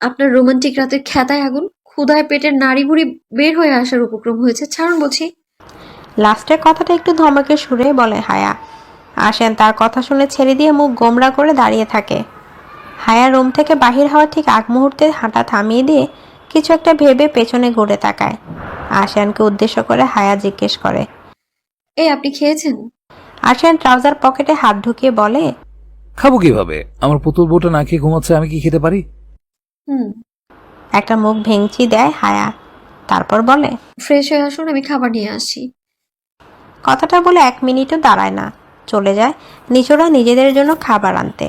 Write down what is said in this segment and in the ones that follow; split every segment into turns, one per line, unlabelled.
আপনার রোমান্টিক রাতের খেতায় আগুন, ক্ষুধায় পেটের নাড়ি ভুড়ি বের হয়ে আসার উপক্রম হয়েছে, ছাড়ুন বলছি।
লাস্টের কথাটা একটু ধমকে সুরে বলে হায়া। আসেন তার কথা শুনে ছেড়ে দিয়ে মুখ গোমড়া করে দাঁড়িয়ে থাকে। হায়া রুম থেকে বাহির হওয়ার ঠিক আগ মুহূর্তে হাঁটা থামিয়ে দিয়ে কিছু একটা ভেবে পেছনে ঘুরে তাকায়। আশিয়ানকে উদ্দেশ্য করে হায়া জিজ্ঞেস করে,
এই আপনি খেয়েছেন?
আশিয়ান ট্রাউজার পকেটে হাত ঢুকিয়ে বলে,
খাবো কিভাবে? আমার পুতুল বউটা না খেয়ে ঘুমাচ্ছে, আমি কি খেতে পারি?
হুম।
একটা মুখ ভেঙচি দেয় হায়া, তারপর বলে,
ফ্রেশ হয়ে আসুন, আমি খাবার নিয়ে আসছি।
কথাটা বলে 1 মিনিটও দাঁড়ায় না, চলে যায় নিচোরা নিজেদের জন্য খাবার আনতে।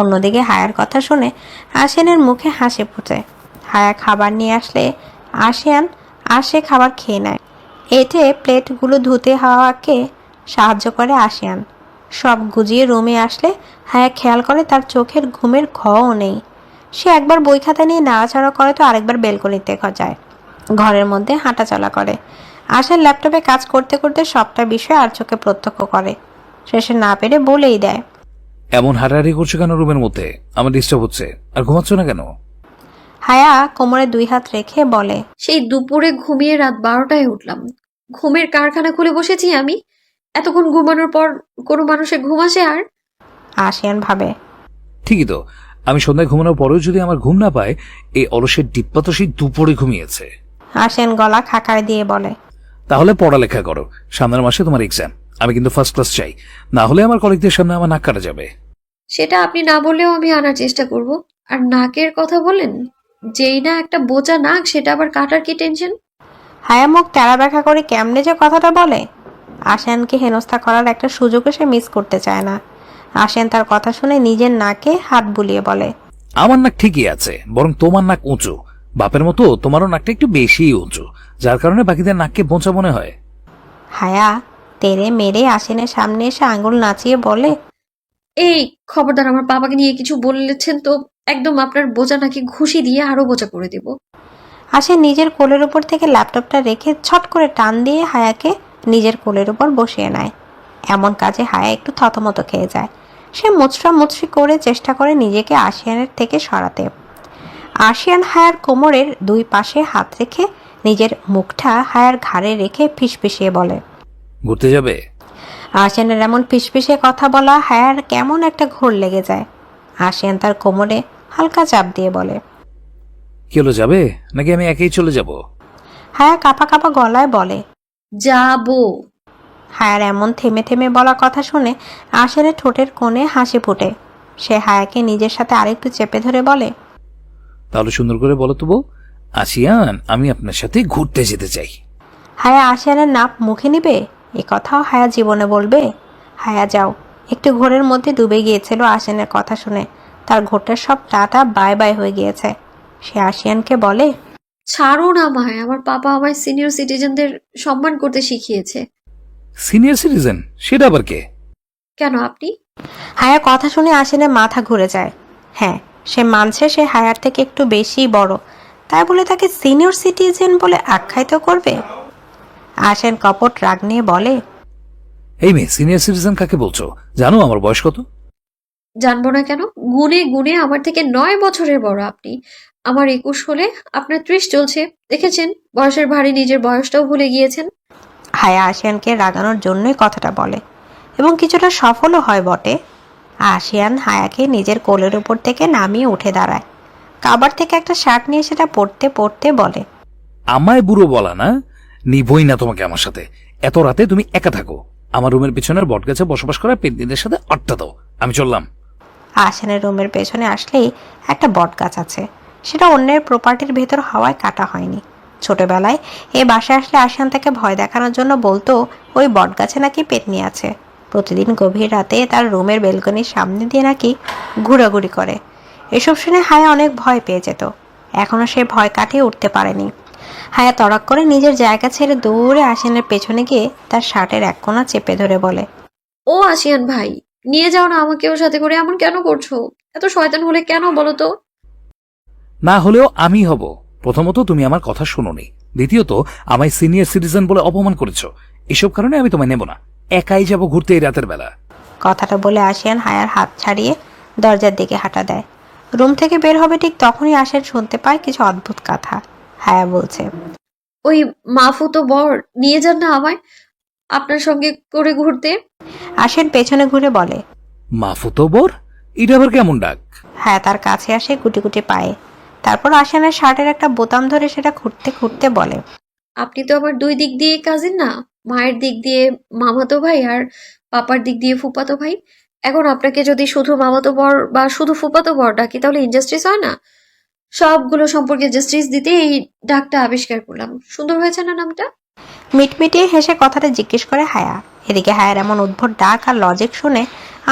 অন্যদিকে হায়ার কথা শুনে আশিয়ানের মুখে হাসি ফুটে। হায়া খাবার নিয়ে আসলে আশিয়ান আসে খাবার খেয়ে নেয়। এতে প্লেটগুলো ধুতে হাওয়াকে সাহায্য করে আশিয়ান। সব গুজিয়ে রুমে আসলে হায়া খেয়াল করে তার চোখের ঘুমের ঘও নেই। সে একবার বই খাতা নিয়ে নাড়াচাড়া করে তো আরেকবার বেলকনিতে যায়। ঘরের মধ্যে হাঁটাচলা করে। আশার ল্যাপটপে কাজ করতে করতে সবটা বিষয় আর চোখে প্রত্যক্ষ করে। শেষে না পেরে বলেই দেয়,
এমন হাঁটাহাঁটি করছো কেন রুমের মধ্যে? আমার ডিস্টার্ব হচ্ছে। আর ঘুমাচ্ছ না কেন?
হায়া কোমরে 2 হাত রেখে বলে,
সেই দুপুরে ঘুমিয়ে রাত 12টায় উঠলাম। ঘুমের কারখানা খুলে বসেছি আমি। এতক্ষণ ঘুমানোর পর কোনো মানুষের ঘুম আসে? আর
আশিয়ান ভাবে,
ঠিকই তো, আমি সন্ধ্যায় ঘুমানোর পরেও যদি আমার ঘুম না পায়, এই অলসের ডিপ্পা তো সেই দুপুরে ঘুমিয়েছে।
আশিয়ান গলা খাকায় দিয়ে বলে,
তাহলে পড়ালেখা করো, সামনের মাসে তোমার এক্সাম। আমি কিন্তু ফার্স্ট ক্লাস চাই, না হলে আমার কলিগদের সামনে আমার নাক কাটা যাবে।
সেটা আপনি না বললেও আমি আনার চেষ্টা করব। আর নাকের কথা বলেন, যেই না একটা বোচা নাক, সেটা আবার কাটার কি টেনশন?
হায়া মুখ তেরা ব্যাখ্যা করে কেমনে যে কথাটা বলে। আশিয়ানকে হেনস্থা করার একটা সুযোগও সে মিস করতে চায় না। আশিয়ান তার কথা শুনে নিজের নাকে হাত বুলিয়ে বলে,
আমার নাক ঠিকই আছে, বরং তোমার নাক উঁচু। বাপের মতো তোমারও নাকটা একটু বেশিই উঁচু, যার কারণে বাকিদের নাককে বোঁচা মনে হয়।
হায়া তেরে মেরে আশিয়ানের সামনে এসে আঙুল নাচিয়ে বলে,
এই খবরদার, আমার বাবাকে নিয়ে কিছু বলেছেন তো একদম আপনার বোচা নাকি ঘুষি দিয়ে আরো বোচা করে দেব।
আশিয়ান নিজের কোলের উপর থেকে ল্যাপটপটা রেখে ছট করে টান দিয়ে হায়াকে নিজের কোলের উপর বসিয়ে নেয়। এমন কাজে হায়া একটু থতমত খেয়ে যায়। সে মুচড়া মুচড়ি করে চেষ্টা করে নিজেকে আশিয়ানের থেকে সরাতে। আশিয়ান হায়ার কোমরের 2 পাশে হাত রেখে নিজের মুখটা হায়ার ঘাড়ে রেখে ফিসফিসিয়ে বলে,
ঘুরতে যাবে?
আশিয়ানের এমন ফিসফিসে কথা বলা হায়ার কেমন একটা ঘোর লেগে যায়। আশিয়ান তার কোমরে হালকা চাপ দিয়ে বলে,
কি হলো, যাবে নাকি আমি একাই চলে যাব?
হায়া কাঁপা কাঁপা গলায় বলে,
যাবো।
হায়ার এমন থেমে থেমে বলা কথা শুনে আশিয়ানের ঠোঁটের কোণে হাসি ফুটে। সে হায়াকে নিজের সাথে আরেকটু চেপে ধরে বলে,
তাহলে সুন্দর করে বলো তো বউ, আশিয়ান আমি আপনার সাথে ঘুরতে যেতে চাই।
হায়া আশিয়ানের নাপ মুখে নিবে? এ কথাও হায়া জীবনে বলবে? হায়া যাও। একটু ঘোরের মধ্যে ডুবে গিয়েছিল আশিয়ানের কথা শুনে। তার ঘোরটার সব টাটা বাই বাই হয়ে গিয়েছে। সে আশিয়ানকে বলে,
ছাড়ুন আমায়, আমার পাপা আমায় সিনিয়র সিটিজেনদের সম্মান করতে শিখিয়েছে।
সিনিয়র সিটিজেন সেটা আবার কে?
কেন আপনি?
হায়া কথা শুনে আশিয়ানের মাথা ঘুরে যায়। হ্যাঁ, সে মানছে সে হায়ার থেকে একটু বেশি বড়, তাই বলে তাকে সিনিয়র সিটিজেন বলে আখ্যায়িত করবে? আশিয়ান কপট রাগ নিয়ে বলে,
এই মেয়ে, সিনিয়র সিটিজেন কাকে বলছো? জানো আমার বয়স কত?
জানবো না কেন? গুনে গুনে আমার থেকে 9 বছরের বড় আপনি। আমার 21 হলে আপনার 30 চলছে। দেখেছেন, বয়সের ভারী নিজের বয়সটাও ভুলে গিয়েছেন।
হায়া আশিয়ানকে রাগানোর জন্যই কথাটা বলে এবং কিছুটা সফলও হয় বটে। আশিয়ান হায়াকে নিজের কোলের উপর থেকে নামিয়ে উঠে দাঁড়ায়। কাবার থেকে একটা শার্ট নিয়ে সেটা পরতে পরতে বলে,
আমায় বুড়ো বলা না, নিবই না তোমাকে আমার সাথে। এত রাতে তুমি একা থাকো, আমার রুমের পিছনের বটগাছে বসবাস করা পেন্দিদের সাথে আড্ডা দাও। আমি চললাম।
আশিয়ানের রুমের পেছনে আসলেই একটা বট গাছ আছে। সেটা অন্যের প্রপার্টির ভেতর হওয়ায় কাটা হয়নি। ছোটবেলায় এ বাসায় আসলে আশিয়ান তাকে ভয় দেখানোর জন্য বলতো ওই বট গাছে নাকি পেতনি আছে। প্রতিদিন গভীর রাতে তার রুমের বেলকনির সামনে দিয়ে নাকি ঘোরাঘুরি করে। এসব শুনে হায়া অনেক ভয় পেয়ে যেত। এখনো সে ভয় কাটিয়ে উঠতে পারেনি। হায়া তড়াক করে নিজের জায়গা ছেড়ে দৌড়ে আশিয়ানের পেছনে গিয়ে তার শার্টের এক কোণা চেপে ধরে বলে,
ও আসিয়ান ভাই, নিয়ে যাও না আমাকেও সাথে করে। এমন কেন করছো? এত শয়তান হলে কেন বলো তো?
না হলেও আমি হব। প্রথমত তুমি আমার কথা শোনোনি, দ্বিতীয়ত আমায় সিনিয়র সিটিজেন বলে অপমান করেছো। এসব কারণে আমি তোমায় নেব না। একাই যাব ঘুরতে এই রাতের বেলা।
কথাটা বলে আসিয়ান হায়ার হাত ছাড়িয়ে দরজার দিকে হাঁটা দেয়। রুম থেকে বের হবে ঠিক তখনই আসিয়ান শুনতে পায় কিছু অদ্ভুত কথা। হায়া বলছে,
ওই মাফুতো বর নিয়ে যান না আমায় আপনার সঙ্গে করে ঘুরতে।
আসিয়ান পেছনে ঘুরে বলে।
মাফুতো বর? এটা আবার কেমন ডাক?
হায়া তার কাছে আসে গুটি গুটি পায়ে। তারপর আসিয়ানের শার্টের একটা বোতাম ধরে সেটা খুঁড়তে খুঁড়তে বলে,
আপনি তো আমার দুই দিক দিয়ে কাজিন না, মায়ের দিক দিয়ে মামাতো ভাই আর পাপার দিক দিয়ে ফুফাতো ভাই। এখন আপনাকে যদি শুধু মামাতো বর বা শুধু ফুফাতো বর ডাকি তাহলে ইনজাস্টিস হয় না? সবগুলো সম্পর্কে জাস্টিস দিতে এই ডাকটা আবিষ্কার করলাম। সুন্দর হয়েছে না নামটা?
মিটমিটিয়ে হেসে কথাটা জিজ্ঞেস করে হায়া। এদিকে হায়ার এমন উদ্ভট ডাক আর লজিক শুনে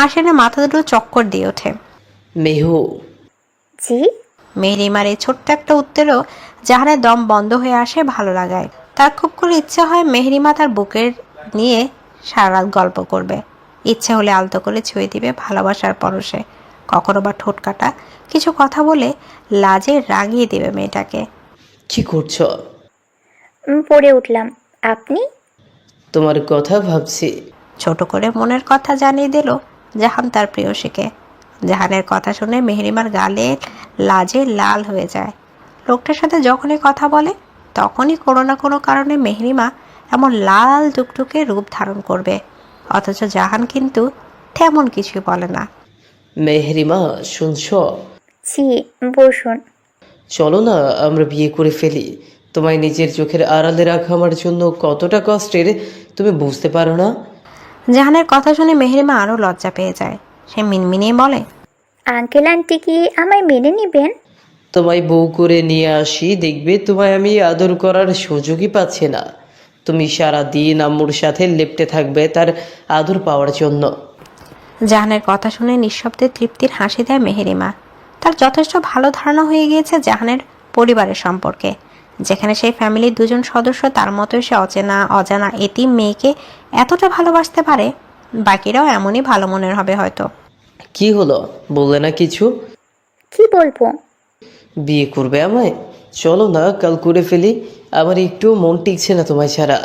আসিয়ানের মাথা দুটো চক্কর দিয়ে ওঠে।
মেহু,
জি।
মেহরিমার এই ছোট্ট একটা উত্তরেও জাহানের দম বন্ধ হয়ে আসে ভালো লাগায়। তার খুব করে ইচ্ছা হয় মেহরিমা তার বুকের নিয়ে সারা রাত গল্প করবে। ইচ্ছে হলে আলতো করে ছুঁয়ে দিবে ভালোবাসার পরশে। কখনো বা ঠোঁট কাটা কিছু কথা বলে লাজে রাগিয়ে দেবে মেয়েটাকে।
কি করছো?
পড়ে উঠলাম। আপনি?
তোমার কথা ভাবছি।
ছোট করে মনের কথা জানিয়ে দিল জাহান তার প্রেয়সীকে। জাহানের কথা শুনে মেহরিমার গালে লাজে লাল হয়ে যায়। লোকটার সাথে যখনই কথা বলে তখনই কোনো না কোনো কারণে মেহরিমা এমন লাল টুকটুকে রূপ ধারণ করবে, অথচ জাহান কিন্তু তেমন কিছুই বলে না।
মেহরিমা, শুনছো?
জি, বসুন।
চলো না আমরা বিয়ে করে ফেলি। তোমায় নিজের চোখের আড়ালে রাখা আমার জন্য কতটা কষ্টের তুমি বুঝতে পারো না।
জাহানের কথা শুনে মেহরিমা আরও লজ্জা পেয়ে যায়। সে মিনমিনিয়ে বলে,
আঙ্কেল আন্টি কি আমায় মেনে নেবেন?
তোমায় বউ করে নিয়ে আসি, দেখবে তোমায় আমি আদর করার সুযোগই পাচ্ছি না। তুমি সারা দিন আম্মুর সাথে লেপ্টে থাকবে তার আদর পাওয়ার জন্য।
জাহানের কথা শুনে নিঃশব্দে তৃপ্তির হাসি দেয় মেহেরিমা। তার যথেষ্ট ভালো ধারণা হয়ে গিয়েছে জাহানের পরিবারের সম্পর্কে, যেখানে সেই ফ্যামিলির দুজন সদস্য তার মতোই সে অচেনা অজানা এতিম মেয়েকে এতটা ভালোবাসতে পারে। বাকিরাও এমনই ভালো মনের হবে হয়তো।
কি হলো, বললে না কিছু?
কি বলবো?
বিয়ে করবে আমায়? চলো না কাল করে ফেলি। আমার একটু মন টিকছে না তোমায় ছাড়া।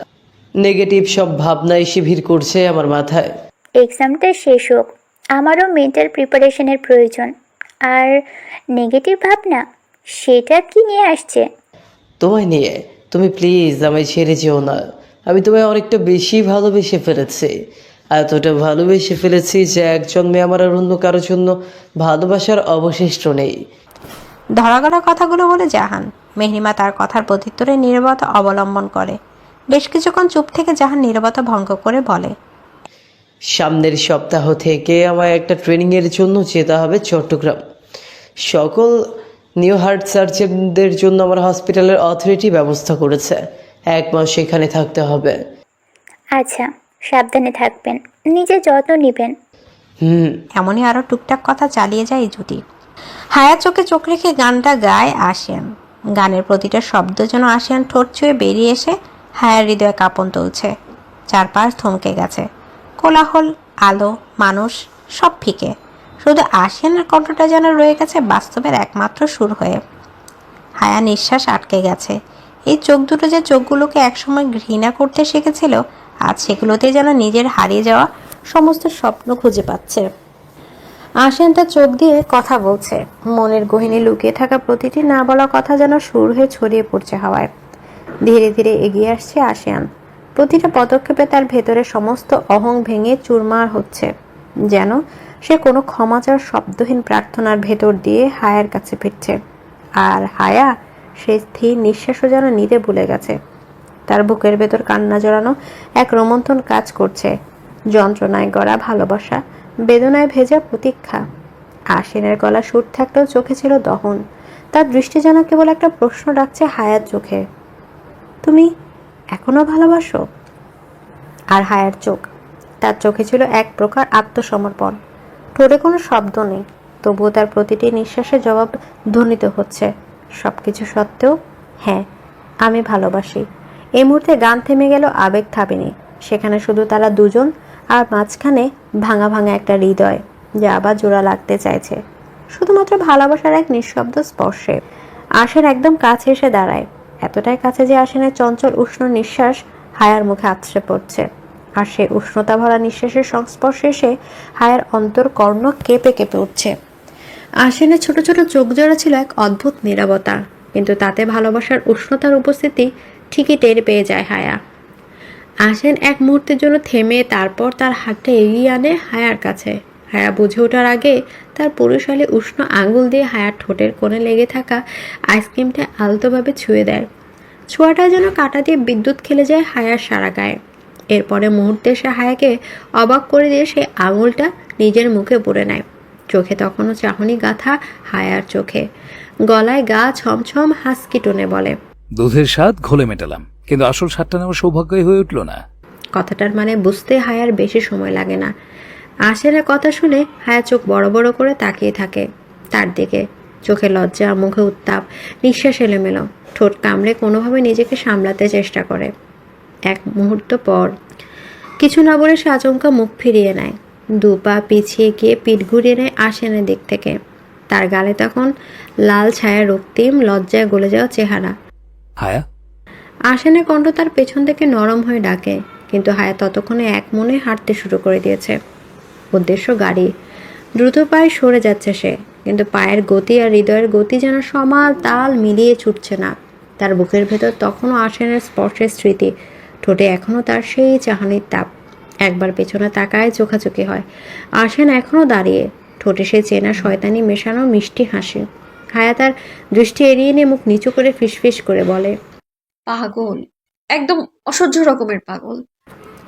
নেগেটিভ সব ভাবনা এসে ভিড় করছে আমার মাথায়।
এক্সামটা শেষ হোক, আমারও মেন্টাল প্রিপারেশনের প্রয়োজন। আর নেগেটিভ ভাবনা, সেটা কি নিয়ে আসছে?
তোমায় নিয়ে। তুমি প্লিজ আমায় ছেড়ে যেও না। আমি তোমায় অনেকটা বেশি ভালোবেসে ফেলেছি। এতটা ভালোবেসে ফেলেছি যে এক জন্মে আমার আর অন্য কারোর জন্য ভালোবাসার অবশিষ্ট নেই।
ধরাগড়া কথাগুলো বলে জাহান। মেহরিমা তার কথার প্রত্যুত্তরে নীরবতা অবলম্বন করে। বেশ কিছুক্ষণ চুপ থেকে জাহান নীরবতা ভঙ্গ করে বলে,
সামনের সপ্তাহ থেকে আমায় একটা ট্রেনিংয়ের জন্য যেতে হবে চট্টগ্রাম। সকল নিউ হার্ট সার্জনদের জন্য আমার হসপিটালের অথরিটি ব্যবস্থা করেছে। 1 মাস সেখানে থাকতে হবে।
আচ্ছা, সাবধানে থাকবেন, নিজের যত্ন নেবেন।
এমনই আরও টুকটাক কথা চালিয়ে যায় এই জুটি। হায়া চোখে চোখ রেখে গানটা গায় আসিয়ান। গানের প্রতিটা শব্দ যেন আসিয়ান ঠোঁট ছুঁয়ে বেরিয়ে এসে হায়ার হৃদয়ে কাঁপন তুলছে। চারপাশ থমকে গেছে। কোলাহল, আলো, মানুষ সব ফিকে। শুধু আসিয়ানের কণ্ঠটা যেন রয়ে গেছে বাস্তবের একমাত্র সুর হয়ে। হায়া নিঃশ্বাস আটকে গেছে। এই চোখ দুটো যে চোখগুলোকে একসময় ঘৃণা করতে শিখেছিল, আজ সেগুলোতে যেন নিজের হারিয়ে যাওয়া সমস্ত স্বপ্ন খুঁজে পাচ্ছে। আসিয়ান তার চোখ দিয়ে কথা বলছে। মনের গহীনে লুকিয়ে থাকা প্রতিটি না বলা কথা যেন সুর হয়ে ছড়িয়ে পড়ছে হাওয়ায়। ধীরে ধীরে এগিয়ে আসছে আসিয়ান। প্রতিটা পদক্ষেপে তার ভেতরে সমস্ত অহং ভেঙে চুরমার হচ্ছে, যেন সে কোনো ক্ষমা চাওয়ার শব্দহীন প্রার্থনার ভেতর দিয়ে হায়ার কাছে ফিরছে। আর হায়া সে স্থির নিঃশ্বাসও যেন নিতে ভুলে গেছে। তার বুকের ভেতর কান্না জড়ানো এক রোমন্থন কাজ করছে। যন্ত্রণায় গড়া ভালোবাসা, বেদনায় ভেজা প্রতীক্ষা। আশিনের গলা সুর থাকলেও চোখে ছিল দহন। তার দৃষ্টি যেন কেবল একটা প্রশ্ন ডাকছে হায়ার চোখে, তুমি এখনো ভালোবাসো? আর হায়ার চোখ, তার চোখে ছিল এক প্রকার আত্মসমর্পণ। ঠোঁটে কোনো শব্দ নেই, তবুও তার প্রতিটি নিঃশ্বাসে জবাব ধ্বনিত হচ্ছে। সবকিছু সত্ত্বেও, হ্যাঁ, আমি ভালোবাসি। এই মুহূর্তে গান থেমে গেল, আবেগ থামেনি। সেখানে শুধু তারা দুজন, আর মাঝখানে ভাঙা ভাঙা একটা হৃদয় যা আবার জোড়া লাগতে চাইছে শুধুমাত্র ভালোবাসার এক নিঃশব্দ স্পর্শে। আশিন একদম কাছে এসে দাঁড়ায়, এতটাই কাছে যে আশিনের চঞ্চল উষ্ণ নিঃশ্বাস হায়ার মুখে আছড়ে পড়ছে। আর সে উষ্ণতা ভরা নিঃশ্বাসের সংস্পর্শে এসে হায়ার অন্তর্কর্ণ কেঁপে কেঁপে উঠছে। আশ্বিনের ছোট ছোট চোখ জোড়া ছিল এক অদ্ভুত নীরবতা, কিন্তু তাতে ভালোবাসার উষ্ণতার উপস্থিতি ঠিকই টের পেয়ে যায় হায়া। আশ্বিন এক মুহূর্তের জন্য থেমে তারপর তার হাতটা এগিয়ে আনে হায়ার কাছে। হায়া বুঝে ওঠার আগে তার পুরুষালী উষ্ণ আঙুল দিয়ে হায়ার ঠোঁটের কোণে লেগে থাকা আইসক্রিমটা আলতোভাবে ছুঁয়ে দেয়। ছোঁয়াটা যেন কাঁটা দিয়ে বিদ্যুৎ খেলে যায় হায়ার সারা গায়ে। এরপরে মুহূর্তে সে হায়াকে অবাক করে দিয়ে সেই আঙুলটা নিজের মুখে পুরে নেয়। চোখে তখনও চাহনি গাঁথা হায়ার চোখে। গলায় গা ছমছম হাসকি টোনে বলে,
দুধের স্বাদ ঘোলে মেটালাম, কিন্তু আসল স্বাদটা নেওয়ার সৌভাগ্যই হয়ে উঠল না।
কথাটার মানে বুঝতে হায়ার বেশি সময় লাগে না। আশেনের কথা শুনে হায়া চোখ বড় বড় করে তাকিয়ে থাকে তার দিকে। চোখে লজ্জা, মুখে উত্তাপ, নিঃশ্বাস এলোমেলো, ঠোঁট কামড়ে কোনোভাবে নিজেকে সামলাতে চেষ্টা করে। এক মুহূর্ত পর কিছু না বলে সে আচমকা মুখ ফিরিয়ে নেয়। দু পা পিছিয়ে গিয়ে পিঠ ঘুরিয়ে নেয় আশেনের দিক থেকে। তার গালে তখন লাল ছায়া, রক্তিম লজ্জায় গলে যাওয়া চেহারা।
হায়া,
আশেনের কণ্ঠ তার পেছন থেকে নরম হয়ে ডাকে, কিন্তু হায়া ততক্ষণে এক মনে হাঁটতে শুরু করে দিয়েছে। উদ্দেশ্য গাড়ি। দ্রুত পায়ে সরে যাচ্ছে সে, কিন্তু পায়ের গতি আর হৃদয়ের গতি যেন সমান তাল মিলিয়ে ছুটছে না। তার বুকের ভেতর তখনও আশেনের স্পর্শের স্মৃতি, ঠোঁটে এখনও তার সেই চাহনির তাপ। একবার পেছনে তাকায়, চোখাচোখি হয়। আশেন এখনও দাঁড়িয়ে, ঠোঁটে সে চেনা শয়তানি মেশানো মিষ্টি হাসি। হায়া তার দৃষ্টি এড়িয়ে নিয়ে মুখ নিচু করে ফিসফিস করে বলে,
পাগল, একদম অসহ্য রকমের পাগল।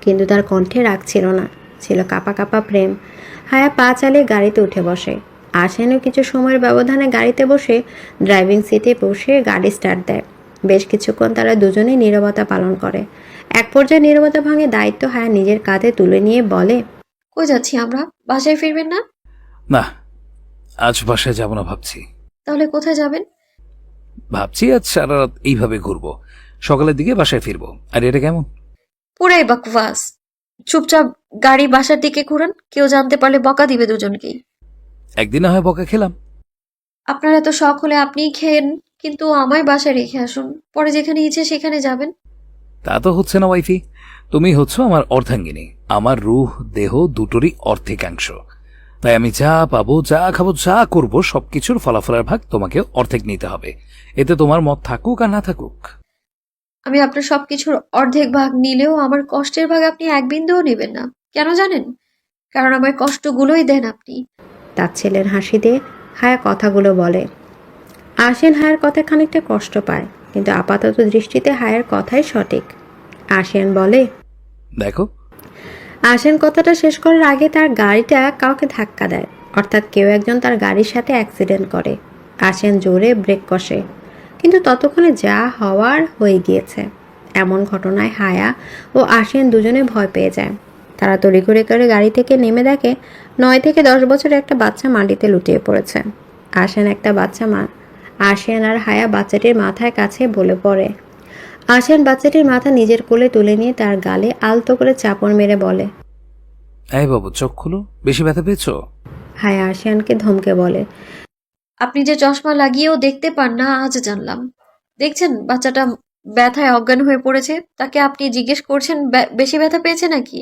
কিন্তু তার কণ্ঠে রাগ ছিল না, ছিল কাঁপা কাঁপা প্রেম। হায়া পা চালিয়ে গাড়িতে উঠে বসে। আশেনও কিছু সময়ের ব্যবধানে গাড়িতে বসে ড্রাইভিং সিটে বসে গাড়ি স্টার্ট দেয়। বেশ কিছুক্ষণ তারা দুজনেই নীরবতা পালন করে। এক পর্যায়ে নীরবতা ভাঙে দায়িত্ব হায়া নিজের কাঁধে তুলে নিয়ে বলে,
কই যাচ্ছি আমরা? বাসায় ফিরবেন না?
না, আজ বাসায় যাব না ভাবছি।
তাহলে কোথায় যাবেন?
ভাবছি আজ সারা রাত এইভাবে ঘুরবো, সকালের দিকে বাসায় ফিরবো। আর এটা কেমন?
পুরাই বাকওয়াস। চুপচাপ গাড়ি বাসার দিকে ঘুরান, কেউ জানতে পারলে বকা দিবে দুজনকেই।
একদিন না হয় বকা খেলাম।
আপনার এত শখ হলে আপনিই খেন, কিন্তু আমায় বাসায় রেখে আসুন, পরে যেখানে ইচ্ছে সেখানে যাবেন।
তা তো হচ্ছে না ওয়াইফি, তুমি হচ্ছ আমার অর্ধাঙ্গিনী, আমার রূহ দেহ দুটোরই অর্ধেকাংশ। তাই আমি যা পাবো, যা খাবো, যা করবো সবকিছুর ফলাফলের ভাগ তোমাকে অর্ধেক নিতে হবে। এতে তোমার মত থাকুক আর না থাকুক।
আমি আপনার সবকিছুর অর্ধেক ভাগ নিলেও আমার কষ্টের ভাগ আপনি এক বিন্দুও নেবেন না। কেন জানেন? কারণ আমার কষ্টগুলোই দেন আপনি।
তার ছেলের হাসি দিয়ে হায়া কথাগুলো বলে। আশেন হায়ার কথায় খানিকটা কষ্ট পায়, কিন্তু আপাতত দৃষ্টিতে হায়ার কথাই সঠিক। আশেন বলে,
দেখো,
আশেন কথাটা শেষ করার আগে তার গাড়িটা কাউকে ধাক্কা দেয়, অর্থাৎ কেউ একজন তার গাড়ির সাথে অ্যাক্সিডেন্ট করে। আশেন জোরে ব্রেক কষে, কিন্তু ততক্ষণে যা হওয়ার হয়ে গিয়েছে। এমন ঘটনায় হায়া ও আশেন দুজনে ভয় পেয়ে যায়। তারা তড়িঘড়ি করে গাড়ি থেকে নেমে দেখে 9 থেকে 10 বছরের একটা বাচ্চা মাটিতে লুটিয়ে পড়েছে। আশেন আর হায়া বাচ্চাটির মাথায় কাছে বলে পড়ে। আশেন বাচ্চাটির মাথা নিজের কোলে তুলে নিয়ে তার গালে আলতো করে চাপড় মেরে বলে,
এই বাবু চোখ খুলো, বেশি ব্যথা পেয়েছো?
হায়া আশেনকে ধমকে বলে,
আপনি যে চশমা লাগিয়েও দেখতে পান না আজ জানলাম। দেখছেন বাচ্চাটা ব্যথায় অজ্ঞান হয়ে পড়েছে, তাকে আপনি জিজ্ঞেস করছেন বেশি ব্যথা পেয়েছে নাকি?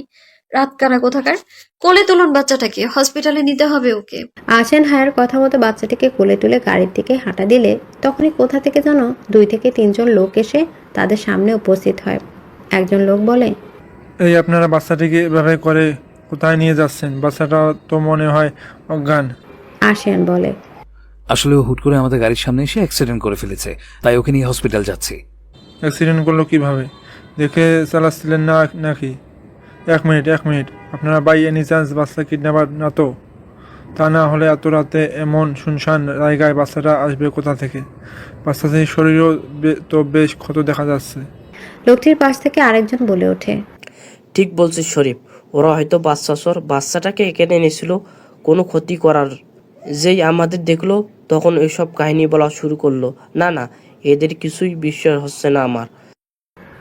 রাত কানা কোথাকার! কোলে তুলুন বাচ্চাটাকে, হসপিটালে নিতে হবে ওকে।
আশেন হায়ার কথা মতো বাচ্চাটিকে কোলে তুলে গাড়ির দিকে হাঁটা দিলে তখনই কোথা থেকে যেন 2 থেকে 3 জন লোক এসে তাদের সামনে উপস্থিত হয়। একজন লোক বলে,
এই আপনারা বাচ্চাটিকে এভাবে করে কোথায় নিয়ে যাচ্ছেন? বাচ্চাটা তো মনে হয় অজ্ঞান।
আশেন বলে,
আসলে ও হুট করে আমাদের গাড়ির সামনে এসে অ্যাক্সিডেন্ট করে ফেলেছে, তাই ওকে নিয়ে হসপিটাল যাচ্ছি।
অ্যাক্সিডেন্ট করলো কিভাবে? দেখে চালাচ্ছিলেন না নাকি? এক মিনিট, আপনারা বাই এনি চান্স বাচ্চা কিডন্যাপার না তো? তা না হলে এত রাতে এমন শুনশান জায়গায় বাচ্চাটা আসবে কোথা থেকে? বাচ্চাটির শরীরও তো বেশ ক্ষত দেখা যাচ্ছে।
লোকটির পাশ থেকে আরেকজন বলে ওঠে,
ঠিক বলছিস শরীফ, ওরা হয়তো বাচ্চাটাকে এখানে এনেছিল কোনো ক্ষতি করার। যেই আমাদের দেখলো তখন এইসব কাহিনী বলা শুরু করলো। না, এদের কিছুই বিশ্বাস হচ্ছে না আমার।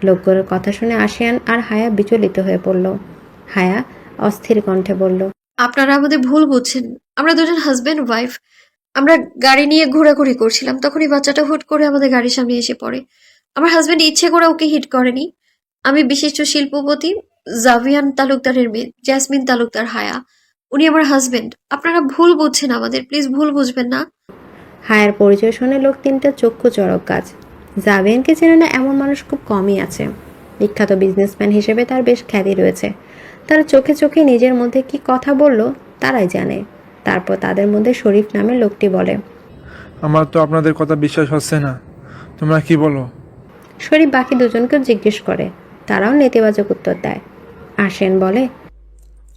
লোকগুলোর কথা শুনে আশিয়ান আর হায়া বিচলিত হয়ে পড়ল। হায়া অস্থির কণ্ঠে বলল,
আপনারা আমাদের ভুল বুঝছেন। আমরা দুজন হাজবেন্ড ওয়াইফ। আমরা গাড়ি নিয়ে ঘোরাঘুরি করছিলাম, তখনই বাচ্চাটা হুট করে আমাদের গাড়ির সামনে এসে পড়ে। আমার হাজবেন্ড ইচ্ছে করে ওকে হিট করেনি। আমি বিশিষ্ট শিল্পপতি, জাভিয়ান তালুকদারের মেয়ে জেসমিন তালুকদার হায়া। উনি আমার হাজবেন্ড। আপনারা ভুল বুঝছেন আমাদের, প্লিজ ভুল বুঝবেন না।
হায়ার পরিচয় শুনে লোক তিনটা চক্ষু চড়ক গাছ। জাভিয়ানকে চেনে না এমন মানুষ খুব কমই আছে। বিখ্যাত বিজনেসম্যান হিসেবে তার বেশ খ্যাতি রয়েছে। তারা চোখে চোখে নিজের মধ্যে কি কথা বলল তারাই জানে। তারপর তাদের মধ্যে শরীফ নামের লোকটি বলে,
আমার তো আপনাদের কথা বিশ্বাস হচ্ছে না, তোমরা কি বলো?
শরীফ বাকি দুজনকেও জিজ্ঞেস করে। তারাও নেতিবাচক উত্তর দেয়। আশেন বলে,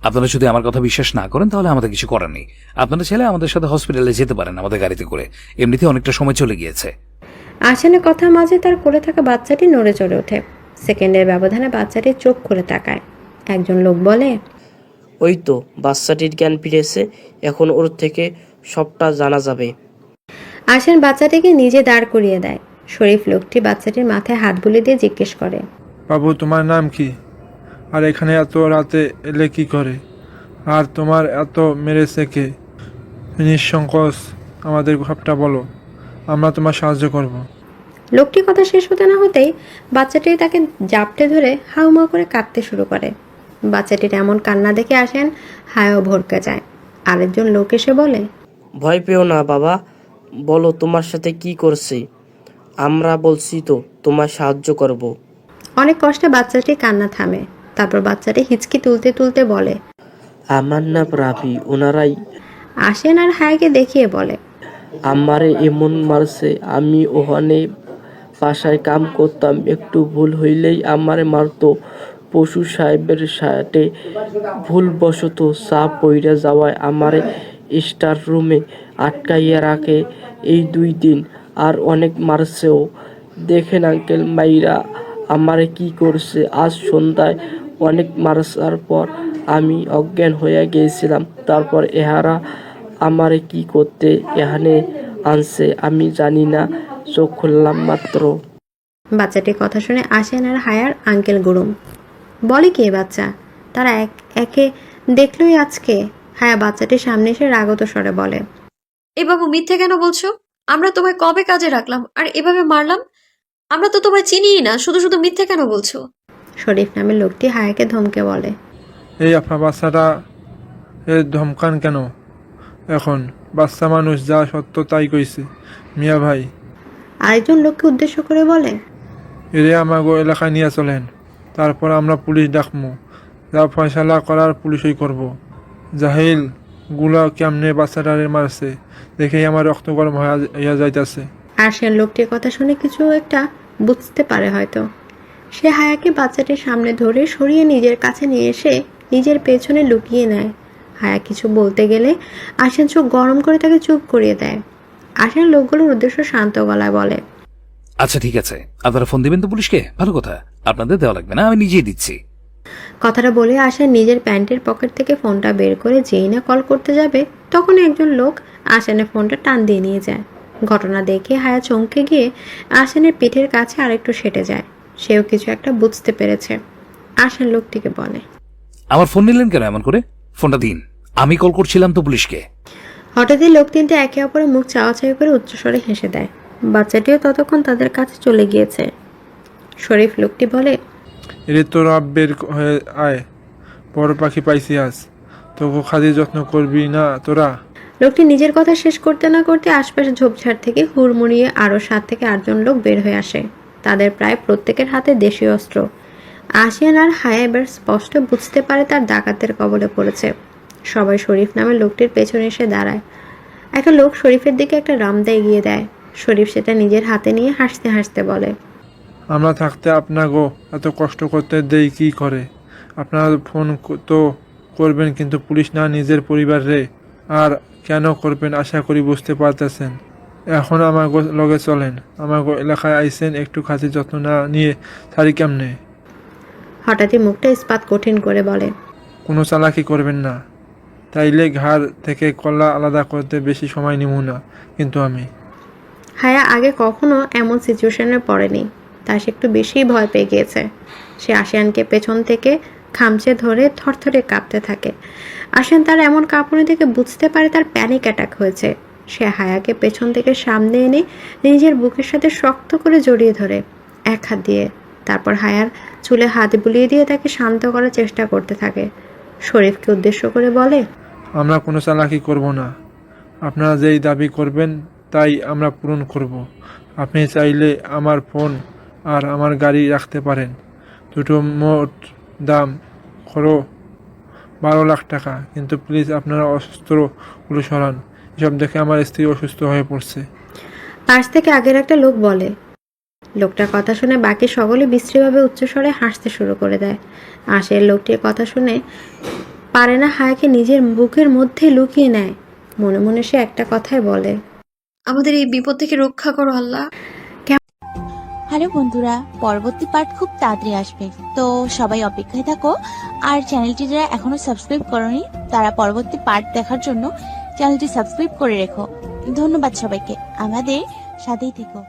আপনারা যদি আমার কথা বিশ্বাস না করেন তাহলে আমাদের কিছু করার নেই। আপনারা ছেলে আমাদের সাথে হসপিটালে যেতে পারেন আমাদের গাড়িতে করে, এমনিতে অনেকটা সময় চলে গিয়েছে।
আশেনের কথার মাঝে তার কোলে থাকা বাচ্চাটি নড়ে চড়ে ওঠে। সেকেন্ডের ব্যবধানে বাচ্চাটি চোখ খুলে তাকায়। একজন লোক বলে,
ওই তো বাচ্চাটির জ্ঞান ফিরেছে, এখন ওর থেকে সবটা জানা যাবে।
আশেন বাচ্চাটিকে নিজে দাঁড় করিয়ে দেয়। শরীফ লোকটি বাচ্চাটির মাথায় হাত বুলিয়ে দিয়ে জিজ্ঞেস করে,
বাবু তোমার নাম কি? আর এখানে এত রাতে এলে কি করে? আর তোমার এত মেরেছে কে? নিঃসংকোচ আমাদের সবটা বলো, আমরা তোমার সাহায্য করব।
লোকটি কথা শেষ হতে না হতেই বাচ্চাটি তাকে জাপটে ধরে হাউমাউ করে কাঁদতে শুরু করে। বাচ্চাটির এমন কান্না দেখে আসেন হায়ও ভরকে যায়। আরেকজন লোক এসে বলে,
ভয় পেও না বাবা, বলো তোমার সাথে কি করছে। আমরা বলছি তো তোমার সাহায্য করব।
অনেক কষ্টে বাচ্চাটি কান্না থামে। তারপর বাচ্চাটি হিচকি তুলতে তুলতে বলে,
আমার নাম রাফি, ওনারাই
আসেন আর হায়াকে দেখিয়ে বলে,
আমারে এমন মারছে। আমি ওখানে বাসায় কাম করতাম, একটু ভুল হইলেই আমারে মারতো। পশু সাহেবের সাথে ভুলবশত চাপ পইরা যাওয়ায় আমারে স্টার রুমে আটকাইয়া রাখে এই 2 দিন। আর অনেক মারছেও। দেখেন আঙ্কেল মাইরা আমারে কি করছে। আজ সন্ধ্যায় অনেক মারছার পর আমি অজ্ঞান হয়ে গিয়েছিলাম। তারপর এহারা আমারে কি করতে এখানে আনছে আমি জানি না, চোখ খুললাম মাত্র।
বাচ্চাটির কথা শুনে আসেন আর হায়ার আঙ্কেল গুরুম বলে, কে বাচ্চা? তারা একে দেখলই আজকে। হায়া বাচ্চাটির সামনে এসে রাগত স্বরে বলে,
এ বাবু, মিথ্যে কেন বলছো? আমরা তোমায় কবে কাজে রাখলাম আর এভাবে মারলাম? আমরা তো তোমায় চিনিই না, শুধু শুধু মিথ্যে কেন বলছো?
শরীফ নামের লোকটি হায়াকে ধমকে বলে,
এই আপনার বাচ্চাটা এ ধমকান কেন? এখন বাচ্চা মানুষ যা সত্য তাই কইছে। মিয়া ভাই,
আরেকজন লোককে উদ্দেশ্য করে বলে,
এরে আমাগো এলাকায় নিয়ে চলেন, তারপর আমরা পুলিশ ডাকবো। যা ফয়সালা করার পুলিশই করব। জাহিল গুলা কেমনে বাচ্চাটারে মারছে দেখেই আমার রক্ত গরম হইয়া যাইতাছে।
আর সে লোকটির কথা শুনে কিছু একটা বুঝতে পারে হয়তো। সে হায়াকে বাচ্চাটির সামনে ধরে সরিয়ে নিজের কাছে নিয়ে এসে নিজের পেছনে লুকিয়ে নেয়। হায়া কিছু বলতে গেলে আসেন চোখ গরম করে তাকে চুপ করিয়ে দেয়। আসেন লোকগুলোর উদ্দেশ্য শান্ত গলায় বলে,
আচ্ছা ঠিক আছে, আপনারা ফোন দিবেন তো পুলিশকে? ভালো কথা, আপনাদের দেওয়া লাগবে না, আমি নিজেই দিচ্ছি।
কথাটা বলে আসেন নিজের প্যান্টের পকেট থেকে ফোনটা বের করে যেই না কল করতে যাবে তখন একজন লোক আসেনের ফোনটা টান দিয়ে নিয়ে যায়। ঘটনা দেখে হায়া চমকে গিয়ে আসেনের পিঠের কাছে আরেকটু সেটে যায়। সেও কিছু একটা বুঝতে পেরেছে। আসেন লোকটিকে বলে,
আমার ফোন নিলেন কেন এমন করে? ফোনটা দিন, আমি কল করছিলাম তো পুলিশকে।
হঠাৎই লোক তিনটে একে অপরের মুখ চাওয়াচাওয়ি করে উচ্চস্বরে হেসে দেয়। বাচ্চাটিও ততক্ষণ তাদের কাছে চলে গিয়েছে। শরীফ লোকটি বলে,
এরে তোরা বের হয়ে আয়, বড় পাখি পাইছি আজ, তোকে খাদি যত্ন করবি না তোরা?
লোকটি নিজের কথা শেষ করতে না করতে আশপাশে ঝোপঝাড় থেকে হুড়মুড়িয়ে আরও 7 থেকে 8 জন লোক বের হয়ে আসে। তাদের প্রায় প্রত্যেকের হাতে দেশীয় অস্ত্র। আসিয়ান আর হায়া এবার স্পষ্ট বুঝতে পারে তার ডাকাতের কবলে পড়েছে। সবাই শরীফ নামের লোকটির পেছনে এসে দাঁড়ায়। একটা লোক শরীফের দিকে একটা রামদা এগিয়ে দেয়। শরীফ সেটা নিজের হাতে নিয়ে হাসতে হাসতে বলে,
আমরা থাকতে আপনাগো এত কষ্ট করতে দেই কি করে? আপনারা ফোন তো করবেন কিন্তু পুলিশ না নিজের পরিবার রে। আর কেন করবেন আশা করি বুঝতে পারতেছেন। এখন আমার লগে চলেন, আমার এলাকায় আইসেন, একটু খাতি যত্ন না নিয়ে থারি কেমনে?
হঠাৎই মুখটা ইস্পাত কঠিন করে বলে,
কোনো চালাকি করবেন না, তাইলে ঘাড় থেকে কলা আলাদা করতে বেশি সময় নিব না কিন্তু আমি।
হায়া আগে কখনো এমন সিচুয়েশনে পড়েনি। তাই সে একটু বেশিই ভয় পেয়ে গিয়েছে। সে আশিয়ানকে পেছন থেকে খামচে ধরে থরথরে কাঁপতে থাকে। আশিয়ান তার এমন কাঁপুনি দেখে বুঝতে পারে তার প্যানিক অ্যাটাক হয়েছে। সে হায়াকে পেছন থেকে সামনে এনে নিজের বুকের সাথে শক্ত করে জড়িয়ে ধরে। এক হাত দিয়ে তারপর হায়ার চুলে হাত বুলিয়ে দিয়ে তাকে শান্ত করার চেষ্টা করতে থাকে। শরীফকে উদ্দেশ্য করে বলে,
আমরা কোনো চালাকি করব না। আপনারা যেই দাবি করবেন তাই আমরা পূরণ করব। আপনি চাইলে আমার ফোন আর আমার গাড়ি রাখতে পারেন। দুটো মোট দাম খরো 12 লাখ টাকা। কিন্তু প্লিজ আপনারা অস্ত্রগুলো সরান। এসব দেখে আমার স্ত্রী অসুস্থ হয়ে পড়ছে।
পাশ থেকে আগের একটা লোক বলে। লোকটার কথা শুনে বাকি সকলে বিশ্রীভাবে উচ্চস্বরে হাসতে শুরু করে দেয়। আশের লোকটির কথা শুনে পারে না হায়াকে নিজের বুকের মধ্যে লুকিয়ে নেয়। মনে মনে সে একটা কথাই বলে,
আমাদের এই বিপদ থেকে রক্ষা করো আল্লাহ।
হ্যালো বন্ধুরা, পরবর্তী পার্ট খুব তাড়াতাড়ি আসবে, তো সবাই অপেক্ষায় থাকো। আর চ্যানেলটি যারা এখনো সাবস্ক্রাইব করনি তারা পরবর্তী পার্ট দেখার জন্য চ্যানেলটি সাবস্ক্রাইব করে রেখো। ধন্যবাদ সবাইকে, আমাদের সাথেই থেকো।